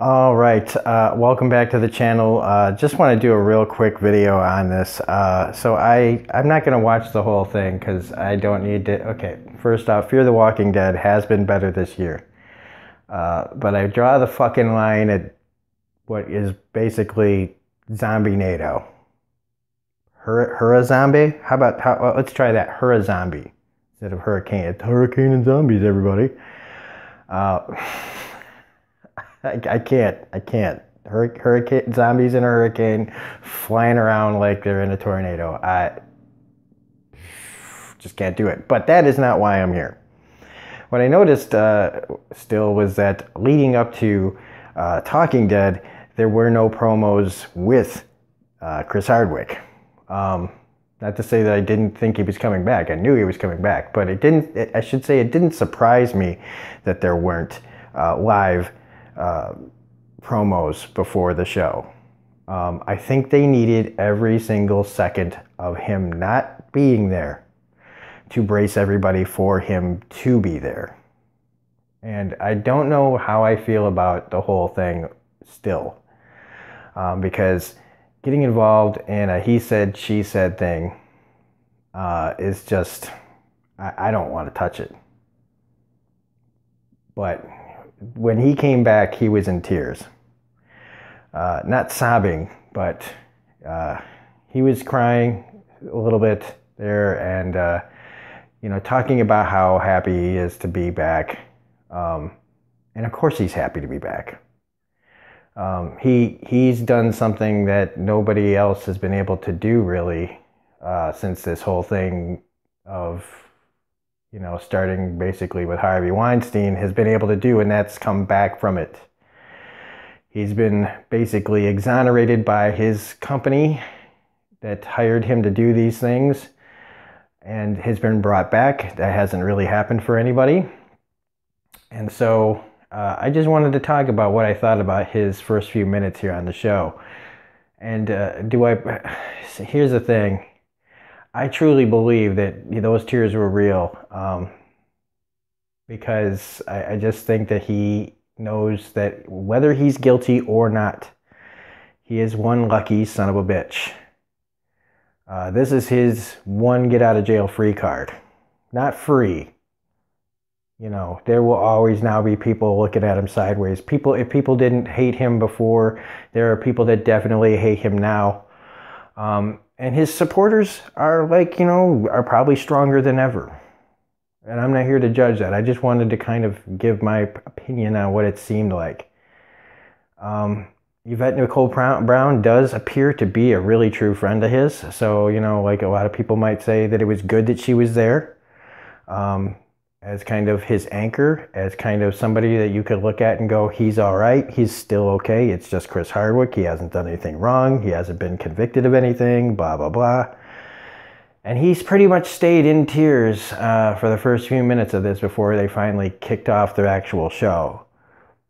All right, welcome back to the channel. Just want to do a real quick video on this. I'm not going to watch the whole thing because I don't need to. Okay, first off, Fear the Walking Dead has been better this year. But I draw the fucking line at what is basically zombie NATO. Hurrah zombie? Well, let's try that. Hurrah zombie instead of hurricane. It's hurricane and zombies, everybody. I can't. Hurricane zombies in a hurricane flying around like they're in a tornado. I just can't do it. But that is not why I'm here. What I noticed still was that leading up to Talking Dead, there were no promos with Chris Hardwick. Not to say that I didn't think he was coming back. I knew he was coming back, but it didn't surprise me that there weren't live promos before the show. I think they needed every single second of him not being there to brace everybody for him to be there. And I don't know how I feel about the whole thing still. Because getting involved in a he said, she said thing is just, I don't want to touch it. But when he came back, he was in tears. Not sobbing, but he was crying a little bit there and, talking about how happy he is to be back. And of course he's happy to be back. He's done something that nobody else has been able to do really since this whole thing of starting basically with Harvey Weinstein has been able to do, and that's come back from it. He's been basically exonerated by his company that hired him to do these things and has been brought back. That hasn't really happened for anybody. And so I just wanted to talk about what I thought about his first few minutes here on the show. And here's the thing. I truly believe that those tears were real because I just think that he knows that whether he's guilty or not, he is one lucky son of a bitch. This is his one get out of jail free card. Not free. There will always now be people looking at him sideways. If people didn't hate him before, there are people that definitely hate him now. And his supporters are are probably stronger than ever. And I'm not here to judge that. I just wanted to kind of give my opinion on what it seemed like. Yvette Nicole Brown does appear to be a really true friend of his. So, like a lot of people might say that it was good that she was there. As kind of his anchor, as kind of somebody that you could look at and go, he's all right, he's still okay, it's just Chris Hardwick, he hasn't done anything wrong, he hasn't been convicted of anything, blah, blah, blah. And he's pretty much stayed in tears for the first few minutes of this before they finally kicked off their actual show.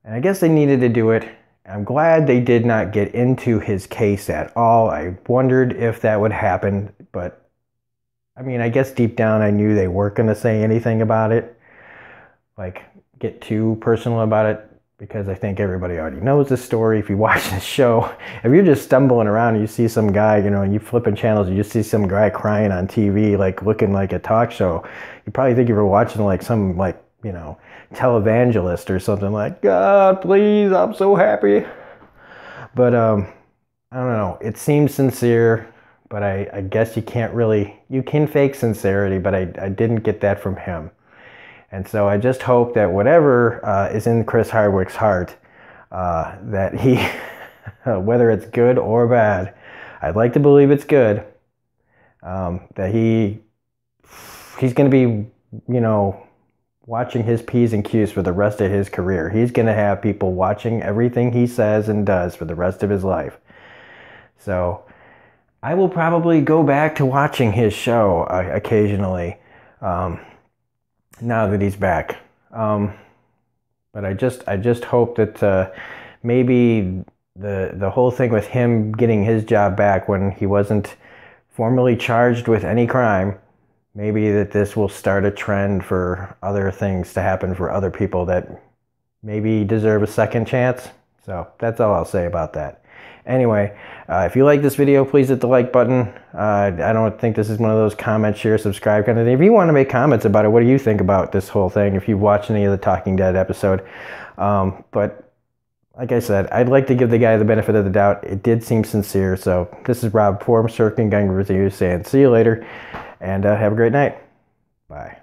And I guess they needed to do it. I'm glad they did not get into his case at all. I wondered if that would happen, but I guess deep down I knew they weren't going to say anything about it, like get too personal about it, because I think everybody already knows the story. If you watch this show, if you're just stumbling around and you see some guy, and you flipping channels and you see some guy crying on TV, like looking like a talk show, you probably think you were watching like some televangelist or something like, God, please, I'm so happy. But I don't know, it seems sincere. But I guess you can fake sincerity, but I didn't get that from him. And so I just hope that whatever is in Chris Hardwick's heart, that he, whether it's good or bad, I'd like to believe it's good, that he's going to be, watching his P's and Q's for the rest of his career. He's going to have people watching everything he says and does for the rest of his life. So I will probably go back to watching his show occasionally now that he's back. But I just hope that maybe the whole thing with him getting his job back when he wasn't formally charged with any crime, maybe that this will start a trend for other things to happen for other people that maybe deserve a second chance. So that's all I'll say about that. Anyway, if you like this video, please hit the like button. I don't think this is one of those comment, share, subscribe kind of thing. If you want to make comments about it, what do you think about this whole thing? If you've watched any of the Talking Dead episode. But like I said, I'd like to give the guy the benefit of the doubt. It did seem sincere. So this is Rob for Circling Gun Reviews saying see you later and have a great night. Bye.